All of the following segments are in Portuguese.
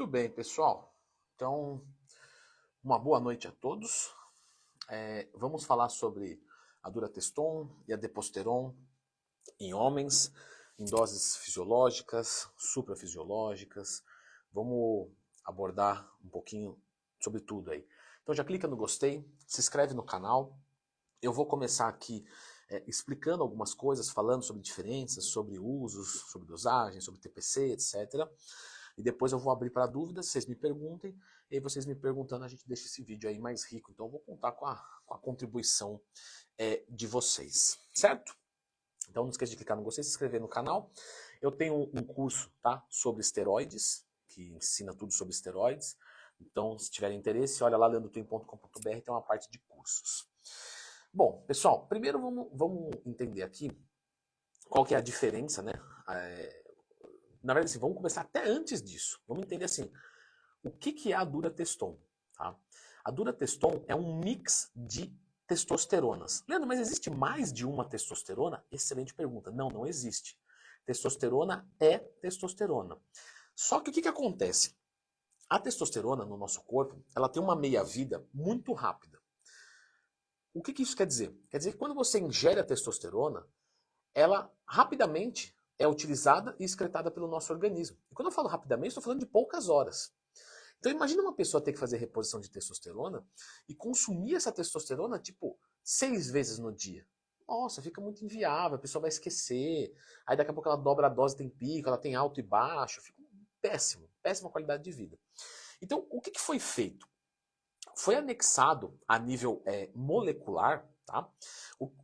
Muito bem, pessoal. Então, uma boa noite a todos. Vamos falar sobre a Durateston e a Deposteron em homens, em doses fisiológicas, suprafisiológicas. Vamos abordar um pouquinho sobre tudo aí. Então já clica no gostei, se inscreve no canal. Eu vou começar aqui explicando algumas coisas, falando sobre diferenças, sobre usos, sobre dosagem, sobre TPC, etc. E depois eu vou abrir para dúvidas, vocês me perguntem, e aí vocês me perguntando, a gente deixa esse vídeo aí mais rico. Então eu vou contar com a contribuição de vocês, certo? Então não esqueça de clicar no gostei, se inscrever no canal. Eu tenho um curso, tá, sobre esteroides, que ensina tudo sobre esteroides. Então, se tiverem interesse, olha lá, leandrotwin.com.br, tem uma parte de cursos. Bom, pessoal, primeiro vamos entender aqui qual que é a diferença, né? Na verdade, assim, vamos começar até antes disso. Vamos entender assim, o que é a Durateston? Tá? A Durateston é um mix de testosteronas. Leandro, mas existe mais de uma testosterona? Excelente pergunta. Não, não existe. Testosterona é testosterona. Só que o que acontece? A testosterona no nosso corpo, ela tem uma meia-vida muito rápida. O que isso quer dizer? Quer dizer que quando você ingere a testosterona, ela rapidamente é utilizada e excretada pelo nosso organismo. E quando eu falo rapidamente, estou falando de poucas horas. Então imagina uma pessoa ter que fazer reposição de testosterona e consumir essa testosterona tipo 6 vezes no dia. Nossa, fica muito inviável, a pessoa vai esquecer. Aí daqui a pouco ela dobra a dose, tem pico, ela tem alto e baixo. Fica péssimo, péssima qualidade de vida. Então o que foi feito? Foi anexado a nível molecular, tá?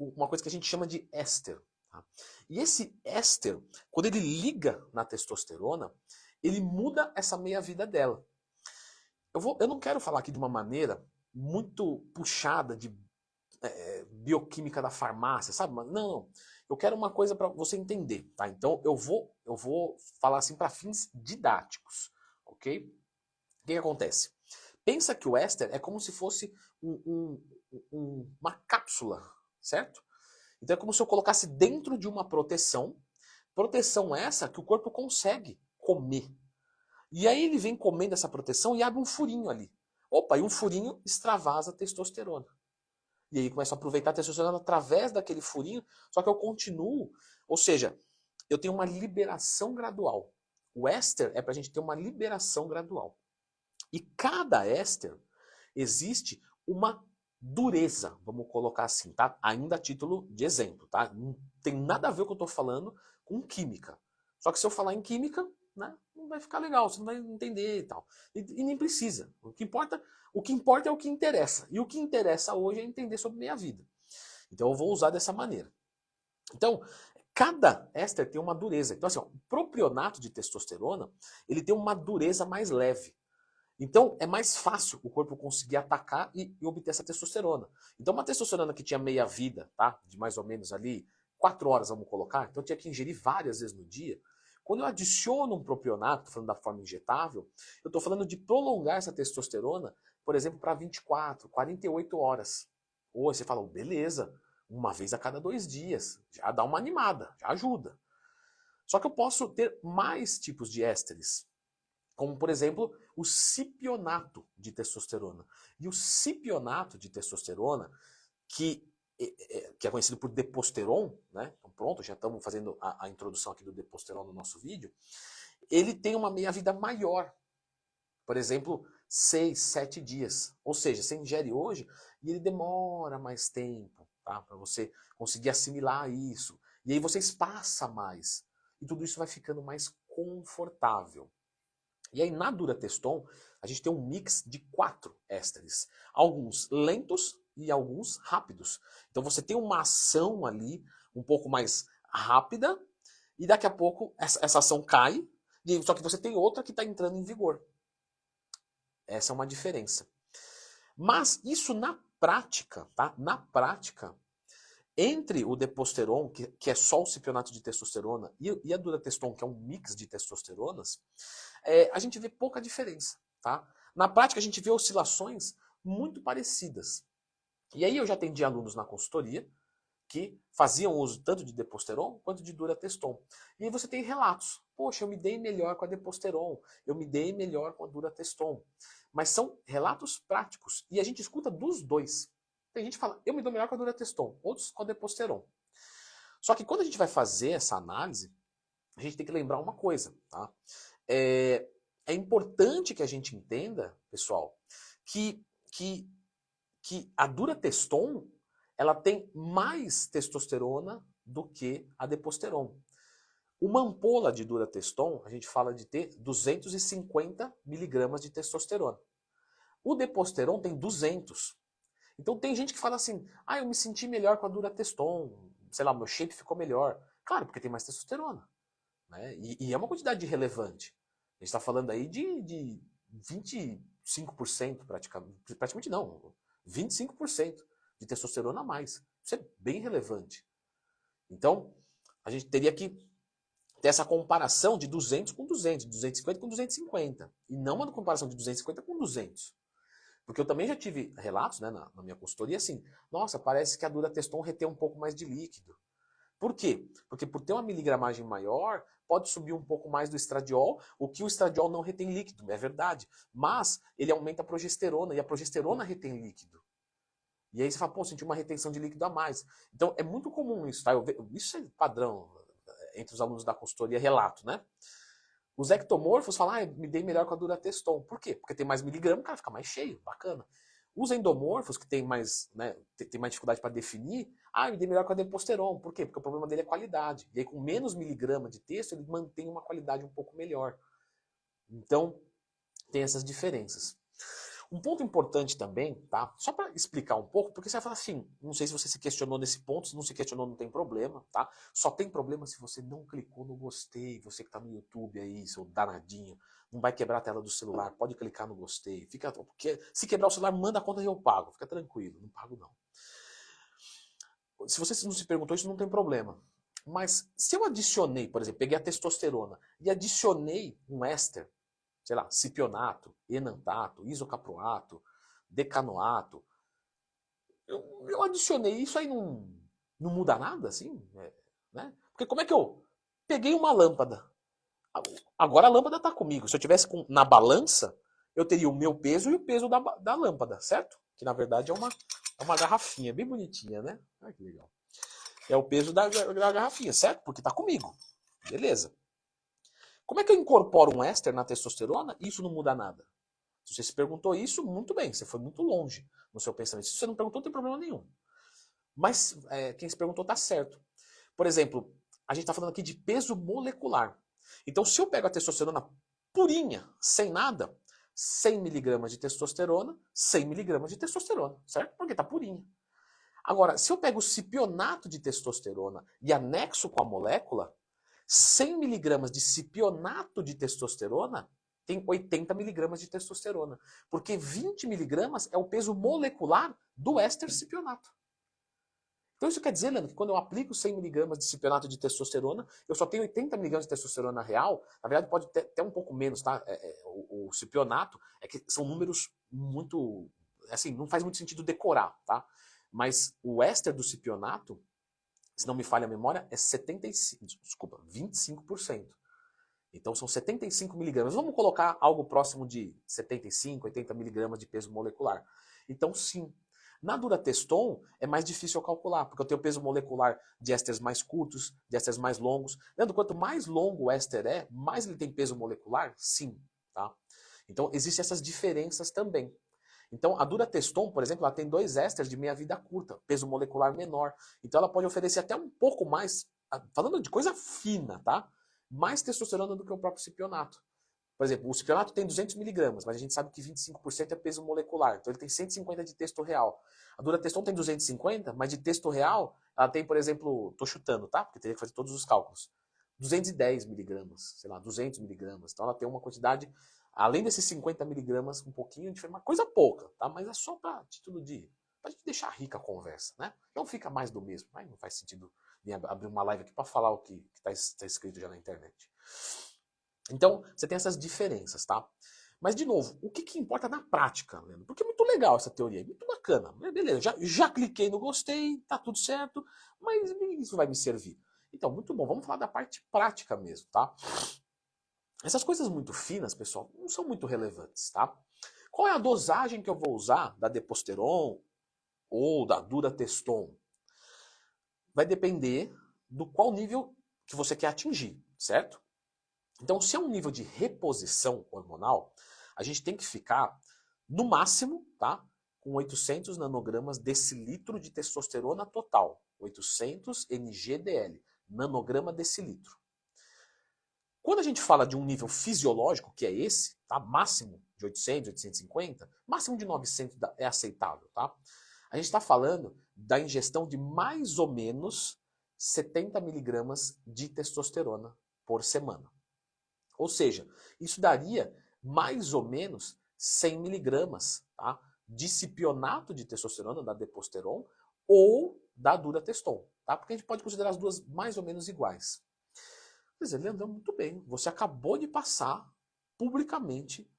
Uma coisa que a gente chama de éster. Tá? E esse éster, quando ele liga na testosterona, ele muda essa meia-vida dela. Eu não quero falar aqui de uma maneira muito puxada de bioquímica da farmácia, sabe? Não, não. Eu quero uma coisa para você entender, tá? Então eu vou falar assim para fins didáticos, ok? O que acontece? Pensa que o éster é como se fosse uma cápsula, certo? Então é como se eu colocasse dentro de uma proteção essa que o corpo consegue comer. E aí ele vem comendo essa proteção e abre um furinho ali. Opa, e um furinho extravasa a testosterona. E aí começa a aproveitar a testosterona através daquele furinho, só que eu continuo, ou seja, eu tenho uma liberação gradual. O éster é para a gente ter uma liberação gradual. E cada éster existe uma dureza, vamos colocar assim, tá? Ainda a título de exemplo, tá? Não tem nada a ver o que eu estou falando com química. Só que se eu falar em química, né, não vai ficar legal, você não vai entender e tal. E nem precisa. O que importa é o que interessa. E o que interessa hoje é entender sobre minha vida. Então eu vou usar dessa maneira. Então, cada éster tem uma dureza. Então, assim, ó, o propionato de testosterona, ele tem uma dureza mais leve. Então, é mais fácil o corpo conseguir atacar e obter essa testosterona. Então, uma testosterona que tinha meia vida, tá? De mais ou menos ali 4 horas, vamos colocar. Então, eu tinha que ingerir várias vezes no dia. Quando eu adiciono um propionato, tô falando da forma injetável, eu estou falando de prolongar essa testosterona, por exemplo, para 24, 48 horas. Ou você fala, beleza, uma vez a cada 2 dias. Já dá uma animada, já ajuda. Só que eu posso ter mais tipos de ésteres. Como, por exemplo, o cipionato de testosterona. E o cipionato de testosterona, que é conhecido por deposteron, né? Então pronto, já estamos fazendo a introdução aqui do deposteron no nosso vídeo, ele tem uma meia-vida maior. Por exemplo, 6, 7 dias. Ou seja, você ingere hoje e ele demora mais tempo, tá? Para você conseguir assimilar isso. E aí você espaça mais. E tudo isso vai ficando mais confortável. E aí na Durateston, a gente tem um mix de 4 ésteres. Alguns lentos e alguns rápidos. Então você tem uma ação ali um pouco mais rápida e daqui a pouco essa ação cai, só que você tem outra que está entrando em vigor. Essa é uma diferença. Mas isso na prática, tá? Na prática, entre o Deposteron, que é só o cipionato de testosterona, e a Durateston, que é um mix de testosteronas, a gente vê pouca diferença. Tá? Na prática, a gente vê oscilações muito parecidas. E aí eu já atendi alunos na consultoria que faziam uso tanto de Deposteron quanto de Durateston. E aí você tem relatos. Poxa, eu me dei melhor com a Deposteron, eu me dei melhor com a Durateston. Mas são relatos práticos. E a gente escuta dos dois. Tem gente que fala, eu me dou melhor com a Durateston, outros com a Deposteron. Só que quando a gente vai fazer essa análise, a gente tem que lembrar uma coisa, tá? É importante que a gente entenda, pessoal, que a Durateston ela tem mais testosterona do que a Deposteron. Uma ampola de Durateston, a gente fala de ter 250 miligramas de testosterona. O Deposteron tem 200. Então tem gente que fala assim, eu me senti melhor com a Durateston, sei lá, meu shape ficou melhor. Claro, porque tem mais testosterona. Né? E é uma quantidade relevante. A gente está falando aí de 25% praticamente. Praticamente não, 25% de testosterona a mais. Isso é bem relevante. Então, a gente teria que ter essa comparação de 200 com 200, 250 com 250. E não uma comparação de 250 com 200. Porque eu também já tive relatos, né, na minha consultoria assim, nossa, parece que a Durateston retém um pouco mais de líquido. Por quê? Porque por ter uma miligramagem maior, pode subir um pouco mais do estradiol, o que o estradiol não retém líquido, é verdade. Mas ele aumenta a progesterona, e a progesterona retém líquido. E aí você fala, pô, senti uma retenção de líquido a mais. Então é muito comum isso, tá? Isso é padrão entre os alunos da consultoria, relato, né? Os ectomorfos falam, me dei melhor com a Durateston. Por quê? Porque tem mais miligrama, o cara fica mais cheio, bacana. Os endomorfos, que tem mais, né, tem mais dificuldade para definir, me dei melhor com a Deposteron. Por quê? Porque o problema dele é qualidade. E aí, com menos miligrama de texto, ele mantém uma qualidade um pouco melhor. Então, tem essas diferenças. Um ponto importante também, tá? Só para explicar um pouco, porque você vai falar assim, não sei se você se questionou nesse ponto, se não se questionou não tem problema, tá? Só tem problema se você não clicou no gostei, você que tá no YouTube aí, seu danadinho, não vai quebrar a tela do celular, pode clicar no gostei, porque se quebrar o celular, manda a conta e eu pago, fica tranquilo, não pago não. Se você não se perguntou isso, não tem problema. Mas se eu adicionei, por exemplo, peguei a testosterona e adicionei um éster, sei lá, cipionato, enantato, isocaproato, decanoato. Eu adicionei isso aí, não muda nada, assim? Né? Porque como é que eu peguei uma lâmpada? Agora a lâmpada está comigo. Se eu tivesse na balança, eu teria o meu peso e o peso da lâmpada, certo? Que na verdade é uma garrafinha, bem bonitinha, né? Olha que legal. É o peso da garrafinha, certo? Porque está comigo. Beleza. Como é que eu incorporo um éster na testosterona e isso não muda nada? Se você se perguntou isso, muito bem, você foi muito longe no seu pensamento. Se você não perguntou, não tem problema nenhum. Mas quem se perguntou está certo. Por exemplo, a gente está falando aqui de peso molecular. Então, se eu pego a testosterona purinha, sem nada, 100 miligramas de testosterona, 100 miligramas de testosterona, certo? Porque está purinha. Agora, se eu pego o cipionato de testosterona e anexo com a molécula, 100 miligramas de cipionato de testosterona tem 80 miligramas de testosterona. Porque 20 miligramas é o peso molecular do éster cipionato. Então isso quer dizer, Leandro, que quando eu aplico 100 miligramas de cipionato de testosterona, eu só tenho 80 miligramas de testosterona real. Na verdade, pode ter até um pouco menos, tá? O cipionato é que são números muito... Assim, não faz muito sentido decorar, tá? Mas o éster do cipionato, se não me falha a memória, é 25%. Então são 75 miligramas. Vamos colocar algo próximo de 75, 80 miligramas de peso molecular. Então sim, na Durateston é mais difícil eu calcular, porque eu tenho peso molecular de ésteres mais curtos, de ésteres mais longos. Leandro, quanto mais longo o éster é, mais ele tem peso molecular? Sim. Tá? Então existem essas diferenças também. Então, a Durateston, por exemplo, ela tem 2 ésteres de meia-vida curta, peso molecular menor. Então, ela pode oferecer até um pouco mais, falando de coisa fina, tá? Mais testosterona do que o próprio cipionato. Por exemplo, o cipionato tem 200 miligramas, mas a gente sabe que 25% é peso molecular. Então, ele tem 150 de testo real. A Durateston tem 250, mas de testo real, ela tem, por exemplo, tô chutando, tá? Porque teria que fazer todos os cálculos. 210 miligramas, sei lá, 200 miligramas. Então, ela tem uma quantidade... Além desses 50 miligramas, um pouquinho diferente, uma coisa pouca, tá? Mas é só para título de... pra gente deixar rica a conversa, né? Não fica mais do mesmo, mas não faz sentido abrir uma live aqui para falar o que tá escrito já na internet. Então, você tem essas diferenças, tá? Mas, de novo, o que importa na prática, Leandro? Porque é muito legal essa teoria, muito bacana. Beleza, já cliquei no gostei, tá tudo certo, mas isso vai me servir. Então, muito bom, vamos falar da parte prática mesmo, tá? Essas coisas muito finas, pessoal, não são muito relevantes, tá? Qual é a dosagem que eu vou usar da Deposteron ou da Durateston? Vai depender do qual nível que você quer atingir, certo? Então, se é um nível de reposição hormonal, a gente tem que ficar, no máximo, tá? Com 800 nanogramas decilitro de testosterona total. 800 mgdl, nanograma decilitro. Quando a gente fala de um nível fisiológico, que é esse, tá? Máximo de 800, 850, máximo de 900 é aceitável, tá? A gente está falando da ingestão de mais ou menos 70 miligramas de testosterona por semana. Ou seja, isso daria mais ou menos 100 miligramas, tá? De cipionato de testosterona, da Deposteron, ou da Durateston, tá? Porque a gente pode considerar as duas mais ou menos iguais. Quer dizer, Leandrão, muito bem, você acabou de passar publicamente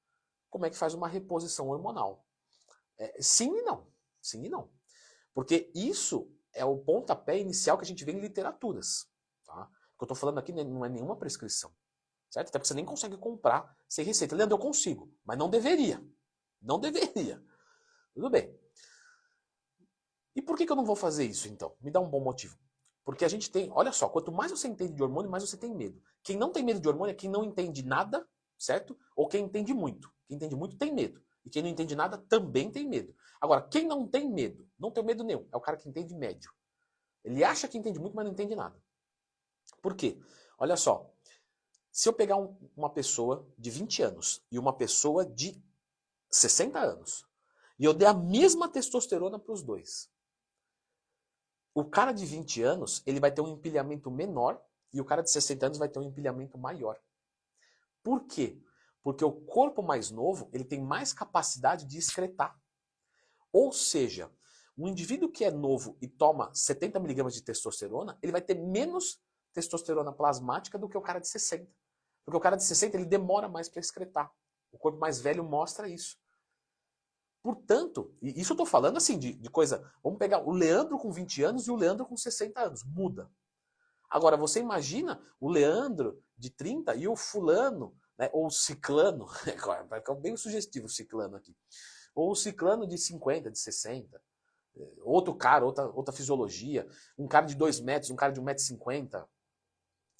como é que faz uma reposição hormonal. Sim e não. Sim e não. Porque isso é o pontapé inicial que a gente vê em literaturas. Tá? O que eu estou falando aqui não é nenhuma prescrição. Certo? Até porque você nem consegue comprar sem receita. Leandro, eu consigo, mas não deveria. Não deveria. Tudo bem. E por que eu não vou fazer isso, então? Me dá um bom motivo. Porque a gente tem, olha só, quanto mais você entende de hormônio, mais você tem medo. Quem não tem medo de hormônio é quem não entende nada, certo? Ou quem entende muito. Quem entende muito tem medo. E quem não entende nada também tem medo. Agora, quem não tem medo, não tem medo nenhum, é o cara que entende médio. Ele acha que entende muito, mas não entende nada. Por quê? Olha só, se eu pegar uma pessoa de 20 anos e uma pessoa de 60 anos, e eu der a mesma testosterona para os dois, o cara de 20 anos ele vai ter um empilhamento menor e o cara de 60 anos vai ter um empilhamento maior. Por quê? Porque o corpo mais novo ele tem mais capacidade de excretar. Ou seja, um indivíduo que é novo e toma 70 miligramas de testosterona, ele vai ter menos testosterona plasmática do que o cara de 60. Porque o cara de 60 ele demora mais para excretar. O corpo mais velho mostra isso. Portanto, e isso eu estou falando assim de coisa. Vamos pegar o Leandro com 20 anos e o Leandro com 60 anos. Muda. Agora, você imagina o Leandro de 30 e o fulano, né, ou o ciclano, vai ficar bem sugestivo o ciclano aqui, ou o ciclano de 50, de 60, outro cara, outra fisiologia, um cara de 2 metros, um cara de 1,50 m.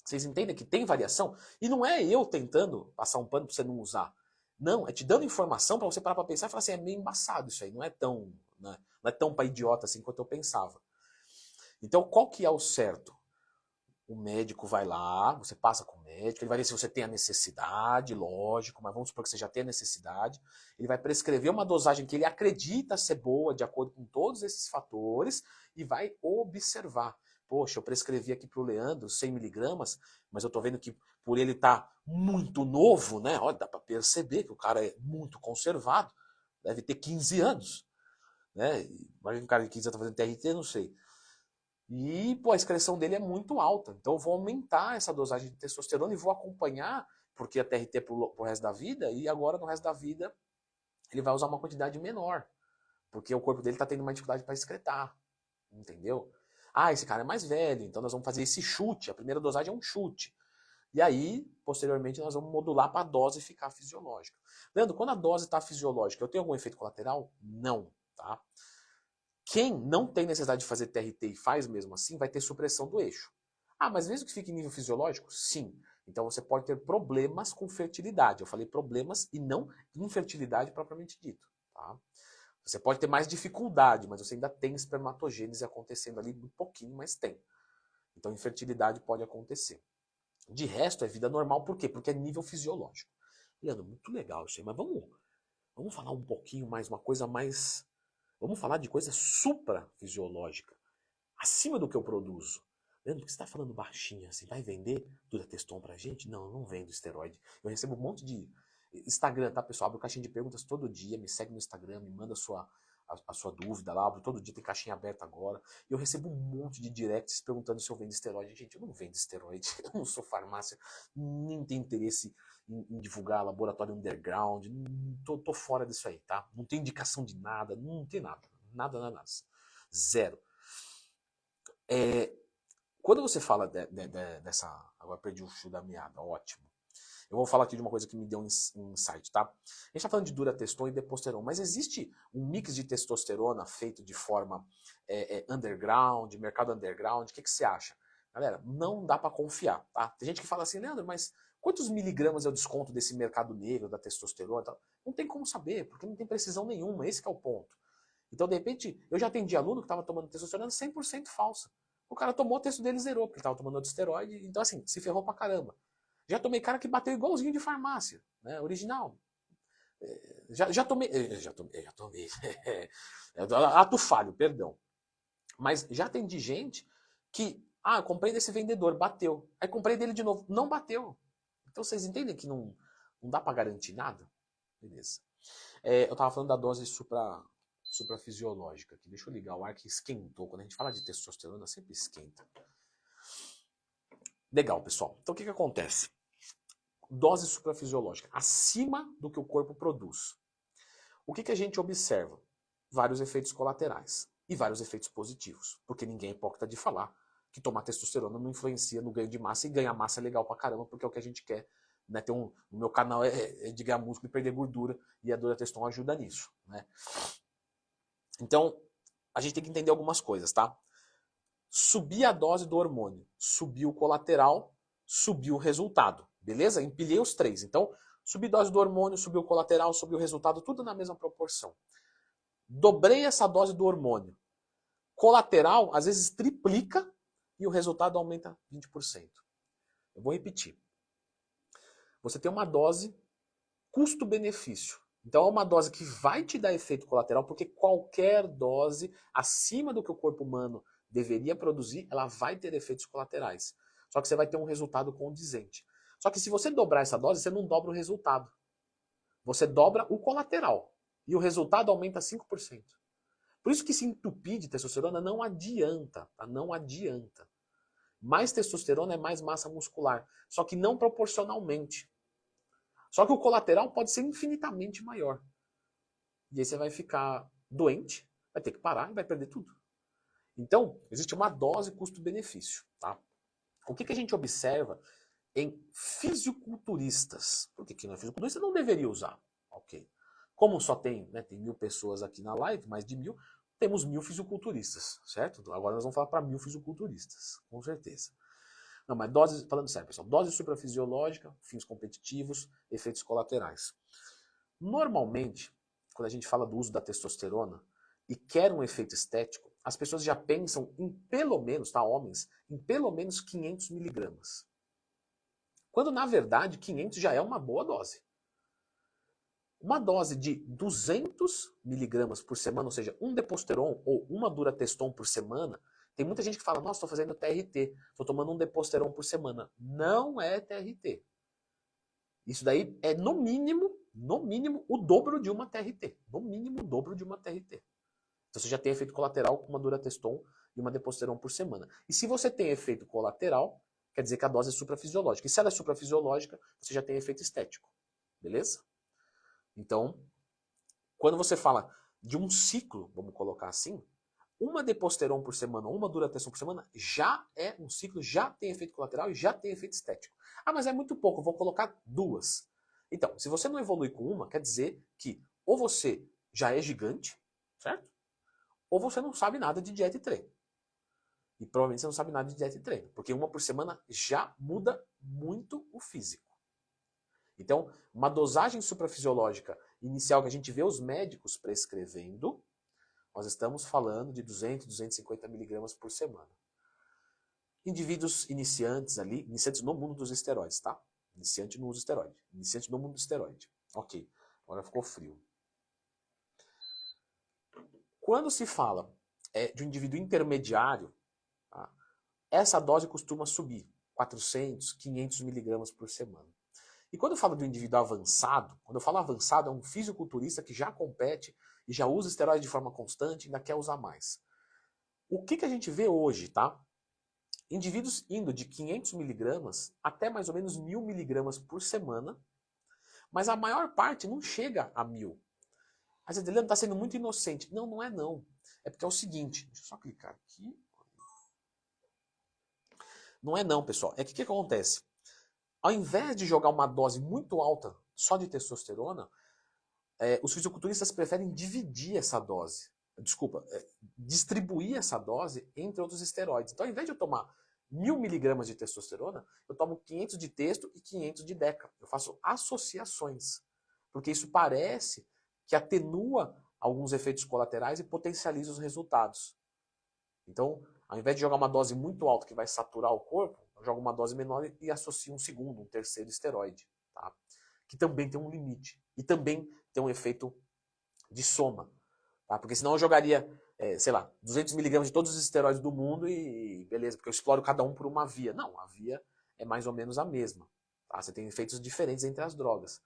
Vocês entendem que tem variação? E não é eu tentando passar um pano para você não usar. Não, é te dando informação para você parar para pensar e falar assim, é meio embaçado isso aí, não é tão, né, não é tão para idiota assim quanto eu pensava. Então, qual que é o certo? O médico vai lá, você passa com o médico, ele vai ver se você tem a necessidade, lógico, mas vamos supor que você já tem a necessidade. Ele vai prescrever uma dosagem que ele acredita ser boa, de acordo com todos esses fatores, e vai observar. Poxa, eu prescrevi aqui para o Leandro 100 miligramas, mas eu estou vendo que por ele estar muito novo, né? Olha, dá para perceber que o cara é muito conservado, deve ter 15 anos. Né? Imagina um cara de 15 anos fazendo TRT, não sei. E, pô, a excreção dele é muito alta. Então eu vou aumentar essa dosagem de testosterona e vou acompanhar, porque a TRT é pro resto da vida, e agora no resto da vida ele vai usar uma quantidade menor. Porque o corpo dele tá tendo uma dificuldade para excretar. Entendeu? Ah, esse cara é mais velho, então nós vamos fazer esse chute. A primeira dosagem é um chute. E aí, posteriormente, nós vamos modular para a dose ficar fisiológica. Leandro, quando a dose está fisiológica, eu tenho algum efeito colateral? Não, tá? Quem não tem necessidade de fazer TRT e faz mesmo assim, vai ter supressão do eixo. Ah, mas mesmo que fique em nível fisiológico? Sim. Então você pode ter problemas com fertilidade. Eu falei problemas e não infertilidade propriamente dito. Tá? Você pode ter mais dificuldade, mas você ainda tem espermatogênese acontecendo ali um pouquinho, mas tem. Então infertilidade pode acontecer. De resto é vida normal, por quê? Porque é nível fisiológico. Leandro, muito legal isso aí, mas vamos falar um pouquinho mais, uma coisa mais. Vamos falar de coisa suprafisiológica, acima do que eu produzo. Leandro, por que você está falando baixinho assim? Vai vender Durateston pra gente? Não, eu não vendo esteroide. Eu recebo um monte de Instagram, tá, pessoal? Abro caixinha de perguntas todo dia, me segue no Instagram, me manda a sua dúvida lá, todo dia tem caixinha aberta agora, e eu recebo um monte de directs perguntando se eu vendo esteroide. Gente, eu não vendo esteroide, eu não sou farmácia, nem tenho interesse em divulgar laboratório underground, tô fora disso aí, tá? Não tem indicação de nada, não tem nada, nada. Zero. Quando você fala dessa... Agora perdi o fio da meada, ótimo. Eu vou falar aqui de uma coisa que me deu um insight, tá? A gente tá falando de duratestoon e deposteron, mas existe um mix de testosterona feito de forma underground, mercado underground, o que você acha? Galera, não dá para confiar, tá? Tem gente que fala assim, Leandro, mas quantos miligramas é o desconto desse mercado negro, da testosterona e tal? Não tem como saber, porque não tem precisão nenhuma, esse que é o ponto. Então, de repente, eu já atendi aluno que estava tomando testosterona 100% falsa. O cara tomou, o texto dele zerou, porque ele estava tomando outro esteroide, então assim, se ferrou pra caramba. Já tomei cara que bateu igualzinho de farmácia, né, original. Já tomei, ato falho, perdão. Mas já atendi gente que, eu comprei desse vendedor, bateu. Aí comprei dele de novo, não bateu. Então vocês entendem que não dá pra garantir nada? Beleza. Eu tava falando da dose suprafisiológica aqui. Deixa eu ligar o ar que esquentou. Quando a gente fala de testosterona, sempre esquenta. Legal, pessoal. Então o que acontece? Dose suprafisiológica, acima do que o corpo produz. O que a gente observa? Vários efeitos colaterais e vários efeitos positivos. Porque ninguém é hipócrita de falar que tomar testosterona não influencia no ganho de massa, e ganhar massa é legal pra caramba, porque é o que a gente quer. Né? O meu canal é de ganhar músculo e perder gordura, e a duratestoon ajuda nisso. Né? Então, a gente tem que entender algumas coisas, tá? Subir a dose do hormônio, subiu o colateral, subiu o resultado, beleza? Empilhei os três. Então, subi a dose do hormônio, subiu o colateral, subiu o resultado, tudo na mesma proporção. Dobrei essa dose do hormônio. Colateral, às vezes, triplica e o resultado aumenta 20%. Eu vou repetir. Você tem uma dose custo-benefício. Então é uma dose que vai te dar efeito colateral, porque qualquer dose acima do que o corpo humano deveria produzir, ela vai ter efeitos colaterais. Só que você vai ter um resultado condizente. Só que se você dobrar essa dose, você não dobra o resultado. Você dobra o colateral. E o resultado aumenta 5%. Por isso que se entupir de testosterona não adianta, tá? Não adianta. Mais testosterona é mais massa muscular, só que não proporcionalmente. Só que o colateral pode ser infinitamente maior. E aí você vai ficar doente, vai ter que parar e vai perder tudo. Então, existe uma dose custo-benefício. Tá? O que a gente observa em fisiculturistas? Por que não é fisiculturista? Não deveria usar. Ok. Como só tem 1.000 pessoas aqui na live, mais de 1.000, temos 1.000 fisiculturistas, certo? Agora nós vamos falar para 1.000 fisiculturistas, com certeza. Não, mas dose, falando sério, pessoal, dose suprafisiológica, fins competitivos, efeitos colaterais. Normalmente, quando a gente fala do uso da testosterona e quer um efeito estético, as pessoas já pensam em pelo menos, tá, homens, em pelo menos 500 miligramas. Quando, na verdade, 500 já é uma boa dose. Uma dose de 200 miligramas por semana, ou seja, um deposteron ou uma duratestoon por semana, tem muita gente que fala, nossa, estou fazendo TRT, estou tomando um deposteron por semana. Não é TRT. Isso daí é, no mínimo, o dobro de uma TRT. No mínimo, o dobro de uma TRT. Então você já tem efeito colateral com uma duratestoon e uma deposteron por semana. E se você tem efeito colateral, quer dizer que a dose é suprafisiológica. E se ela é suprafisiológica, você já tem efeito estético. Beleza? Então, quando você fala de um ciclo, vamos colocar assim, uma deposteron por semana, uma duratestoon por semana, já é um ciclo, já tem efeito colateral e já tem efeito estético. Ah, mas é muito pouco, eu vou colocar 2. Então, se você não evolui com uma, quer dizer que ou você já é gigante, certo? Ou você não sabe nada de dieta e treino. E provavelmente você não sabe nada de dieta e treino, porque uma por semana já muda muito o físico. Então, uma dosagem suprafisiológica inicial que a gente vê os médicos prescrevendo, nós estamos falando de 200, 250 miligramas por semana. Indivíduos iniciantes ali, iniciantes no mundo dos esteroides, tá? Iniciante no uso de esteroide. Iniciante no mundo do esteroide. Ok, agora ficou frio. Quando se fala de um indivíduo intermediário, tá? Essa dose costuma subir 400, 500 miligramas por semana. E quando eu falo do indivíduo avançado, quando eu falo avançado, é um fisiculturista que já compete e já usa esteroide de forma constante, ainda quer usar mais. O que a gente vê hoje, tá? Indivíduos indo de 500 miligramas até mais ou menos 1.000 miligramas por semana, mas a maior parte não chega a 1.000. Aí você está sendo muito inocente. Não, não é não. É porque é o seguinte, deixa eu só clicar aqui. Não é não, pessoal. É que o que acontece? Ao invés de jogar uma dose muito alta só de testosterona, os fisiculturistas preferem dividir essa dose. Desculpa, distribuir essa dose entre outros esteroides. Então, ao invés de eu tomar 1.000 miligramas de testosterona, eu tomo 500 de testo e 500 de deca. Eu faço associações. Porque isso parece que atenua alguns efeitos colaterais e potencializa os resultados. Então, ao invés de jogar uma dose muito alta que vai saturar o corpo, eu jogo uma dose menor e associo um segundo, um terceiro esteroide, tá? Que também tem um limite. E também tem um efeito de soma. Tá? Porque senão eu jogaria, sei lá, 200 miligramas de todos os esteroides do mundo e beleza, porque eu exploro cada um por uma via. Não, a via é mais ou menos a mesma. Tá? Você tem efeitos diferentes entre as drogas.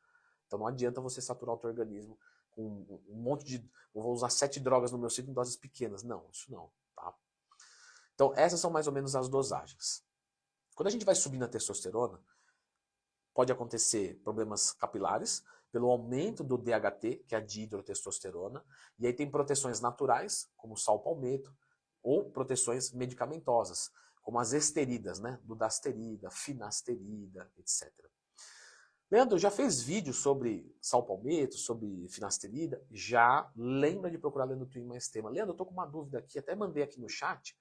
Então não adianta você saturar o teu organismo com um monte de... Eu vou usar 7 drogas no meu ciclo em doses pequenas. Não, isso não. Tá? Então essas são mais ou menos as dosagens. Quando a gente vai subir na testosterona, pode acontecer problemas capilares, pelo aumento do DHT, que é a dihidrotestosterona, e aí tem proteções naturais, como sal palmeto, ou proteções medicamentosas, como as esteridas, né? Dudasterida, finasterida, etc. Leandro, já fez vídeo sobre sal palmeto, sobre finasterida? Já. Lembra de procurar Leandro Twin mais tema. Leandro, eu tô com uma dúvida aqui, até mandei aqui no chat.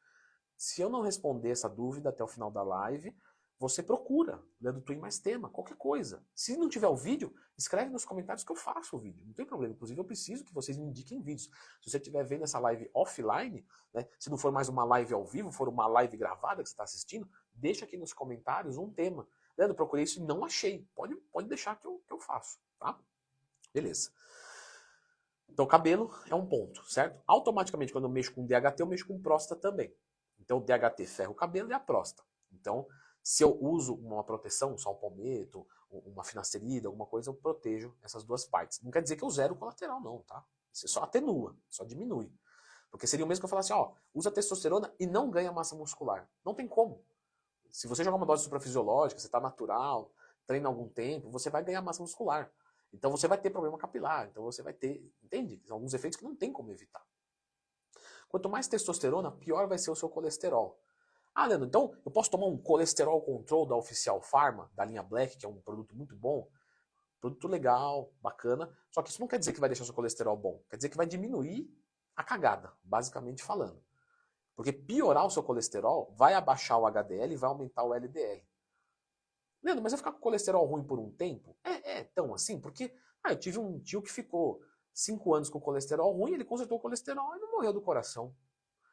Se eu não responder essa dúvida até o final da live, você procura Leandro Twin mais tema, qualquer coisa. Se não tiver o vídeo, escreve nos comentários que eu faço o vídeo. Não tem problema. Inclusive, eu preciso que vocês me indiquem vídeos. Se você estiver vendo essa live offline, né, se não for mais uma live ao vivo, for uma live gravada que você está assistindo, deixa aqui nos comentários um tema. Leandro, procurei isso e não achei. Pode deixar que eu faço, tá? Beleza. Então, cabelo é um ponto, certo? Automaticamente, quando eu mexo com DHT, eu mexo com próstata também. Então, o DHT ferra o cabelo e a próstata. Então, se eu uso uma proteção, um sal palmeto, uma finasterida, alguma coisa, eu protejo essas duas partes. Não quer dizer que eu zero o colateral, não, tá? Você só atenua, só diminui. Porque seria o mesmo que eu falasse, ó, usa testosterona e não ganha massa muscular. Não tem como. Se você jogar uma dose suprafisiológica, você está natural, treina algum tempo, você vai ganhar massa muscular. Então você vai ter problema capilar, então você vai ter, entende? São alguns efeitos que não tem como evitar. Quanto mais testosterona, pior vai ser o seu colesterol. Ah, Leandro, então eu posso tomar um colesterol control da Oficial Pharma, da linha Black, que é um produto muito bom, produto legal, bacana, só que isso não quer dizer que vai deixar o seu colesterol bom, quer dizer que vai diminuir a cagada, basicamente falando. Porque piorar o seu colesterol vai abaixar o HDL e vai aumentar o LDL. Leandro, mas vai ficar com colesterol ruim por um tempo? É tão assim? Porque eu tive um tio que ficou 5 anos com colesterol ruim, ele consertou o colesterol e não morreu do coração.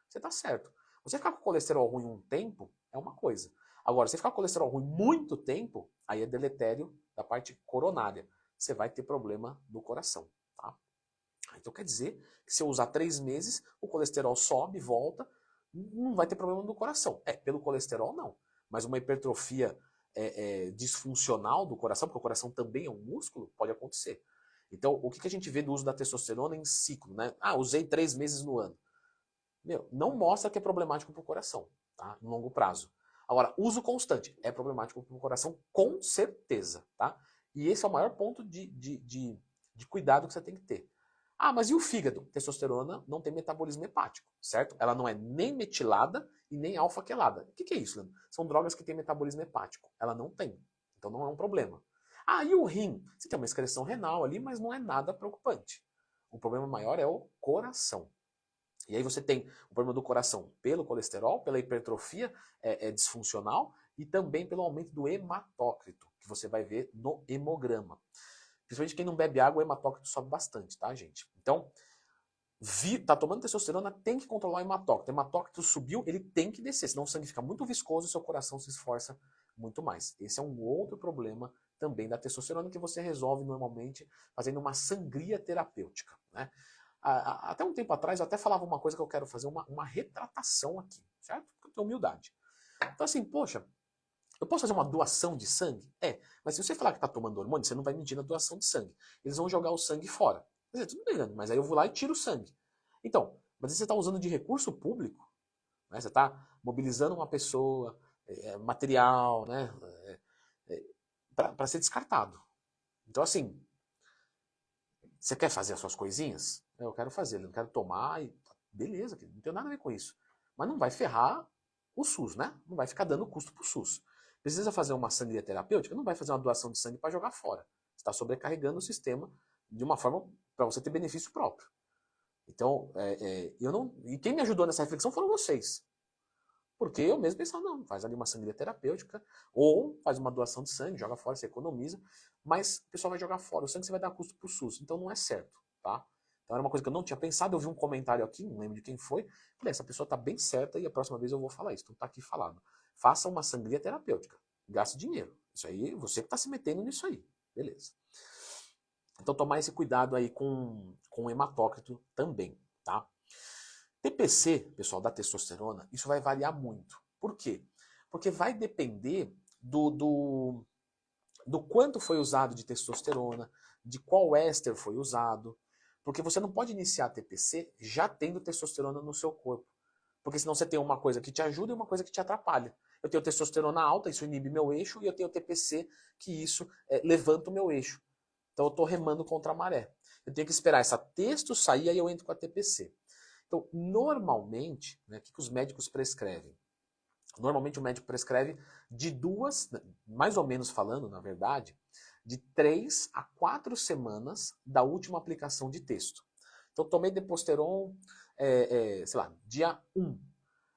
Você tá certo. Você ficar com colesterol ruim um tempo é uma coisa. Agora, você ficar com colesterol ruim muito tempo, aí é deletério da parte coronária. Você vai ter problema do coração, tá? Então quer dizer que se eu usar 3 meses, o colesterol sobe, volta, não vai ter problema do coração. Pelo colesterol não. Mas uma hipertrofia disfuncional do coração, porque o coração também é um músculo, pode acontecer. Então, o que a gente vê do uso da testosterona em ciclo, né? Usei 3 meses no ano. Não mostra que é problemático para o coração, tá? No longo prazo. Agora, uso constante é problemático para o coração, com certeza, tá? E esse é o maior ponto de cuidado que você tem que ter. Mas e o fígado? Testosterona não tem metabolismo hepático, certo? Ela não é nem metilada e nem alfa-quelada. O que é isso, Leandro? São drogas que têm metabolismo hepático. Ela não tem. Então não é um problema. E o rim? Você tem uma excreção renal ali, mas não é nada preocupante. O problema maior é o coração. E aí você tem o problema do coração pelo colesterol, pela hipertrofia disfuncional e também pelo aumento do hematócrito, que você vai ver no hemograma. Principalmente quem não bebe água, o hematócrito sobe bastante, tá, gente? Então, tá tomando testosterona, tem que controlar o hematócrito. O hematócrito subiu, ele tem que descer, senão o sangue fica muito viscoso e seu coração se esforça muito mais. Esse é um outro problema também da testosterona que você resolve normalmente fazendo uma sangria terapêutica, né? Até um tempo atrás eu até falava uma coisa que eu quero fazer uma retratação aqui, certo? Porque eu tenho humildade. Então assim, poxa, eu posso fazer uma doação de sangue? Mas se você falar que está tomando hormônio, você não vai medir na doação de sangue. Eles vão jogar o sangue fora. Quer dizer, tudo bem, Leandro, mas aí eu vou lá e tiro o sangue. Então, mas você está usando de recurso público, né? Você está mobilizando uma pessoa, material, né? Para ser descartado. Então, assim, você quer fazer as suas coisinhas? Eu quero fazer, eu não quero tomar, e beleza, não tem nada a ver com isso. Mas não vai ferrar o SUS, né? Não vai ficar dando custo pro SUS. Precisa fazer uma sangria terapêutica? Não vai fazer uma doação de sangue para jogar fora. Você está sobrecarregando o sistema de uma forma para você ter benefício próprio. Então, eu não. E quem me ajudou nessa reflexão foram vocês. Porque eu mesmo pensava, não, faz ali uma sangria terapêutica, ou faz uma doação de sangue, joga fora, você economiza, mas o pessoal vai jogar fora, o sangue você vai dar custo pro SUS, então não é certo, tá? Então era uma coisa que eu não tinha pensado, eu vi um comentário aqui, não lembro de quem foi, falei, essa pessoa tá bem certa e a próxima vez eu vou falar isso, então tá aqui falado. Faça uma sangria terapêutica, gaste dinheiro, isso aí, você que tá se metendo nisso aí, beleza. Então tomar esse cuidado aí com o hematócrito também, tá? TPC, pessoal, da testosterona, isso vai variar muito. Por quê? Porque vai depender do quanto foi usado de testosterona, de qual éster foi usado. Porque você não pode iniciar a TPC já tendo testosterona no seu corpo. Porque senão você tem uma coisa que te ajuda e uma coisa que te atrapalha. Eu tenho testosterona alta, isso inibe meu eixo, e eu tenho TPC, que isso levanta o meu eixo. Então eu estou remando contra a maré. Eu tenho que esperar essa testo sair, aí eu entro com a TPC. Então, normalmente, né, o que os médicos prescrevem? Normalmente o médico prescreve de 2, mais ou menos falando, na verdade, de 3 a 4 semanas da última aplicação de texto. Então, tomei Deposteron, sei lá, dia 1.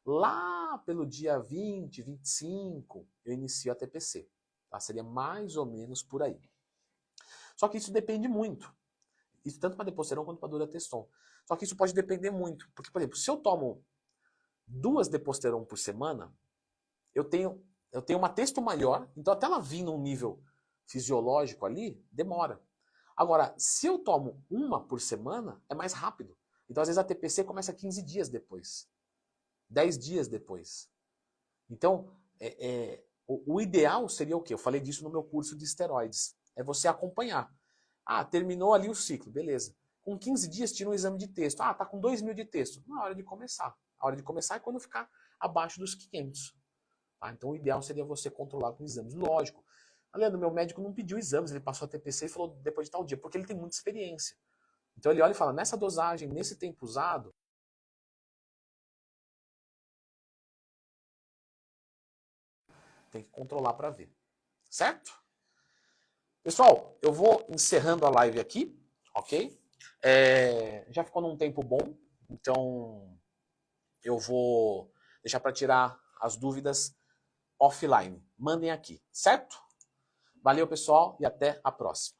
Lá pelo dia 20, 25, eu inicio a TPC. Tá? Seria mais ou menos por aí. Só que isso depende muito. Isso tanto para Deposteron quanto para Durateston. Só que isso pode depender muito. Porque, por exemplo, se eu tomo 2 Deposteron por semana, eu tenho uma testo maior, então até ela vir num nível fisiológico ali, demora. Agora, se eu tomo uma por semana, é mais rápido. Então, às vezes, a TPC começa 15 dias depois, 10 dias depois. Então, o ideal seria o quê? Eu falei disso no meu curso de esteroides. É você acompanhar. Ah, terminou ali o ciclo, beleza. Com 15 dias, tira um exame de texto. Ah, tá com 2.000 de texto. Na hora de começar. A hora de começar é quando ficar abaixo dos 500. Tá? Então o ideal seria você controlar com exames. Lógico. Leandro, meu médico não pediu exames, ele passou a TPC e falou depois de tal dia, porque ele tem muita experiência. Então ele olha e fala, nessa dosagem, nesse tempo usado, tem que controlar para ver. Certo? Pessoal, eu vou encerrando a live aqui, ok? Já ficou num tempo bom, então eu vou deixar para tirar as dúvidas offline. Mandem aqui, certo? Valeu, pessoal, e até a próxima.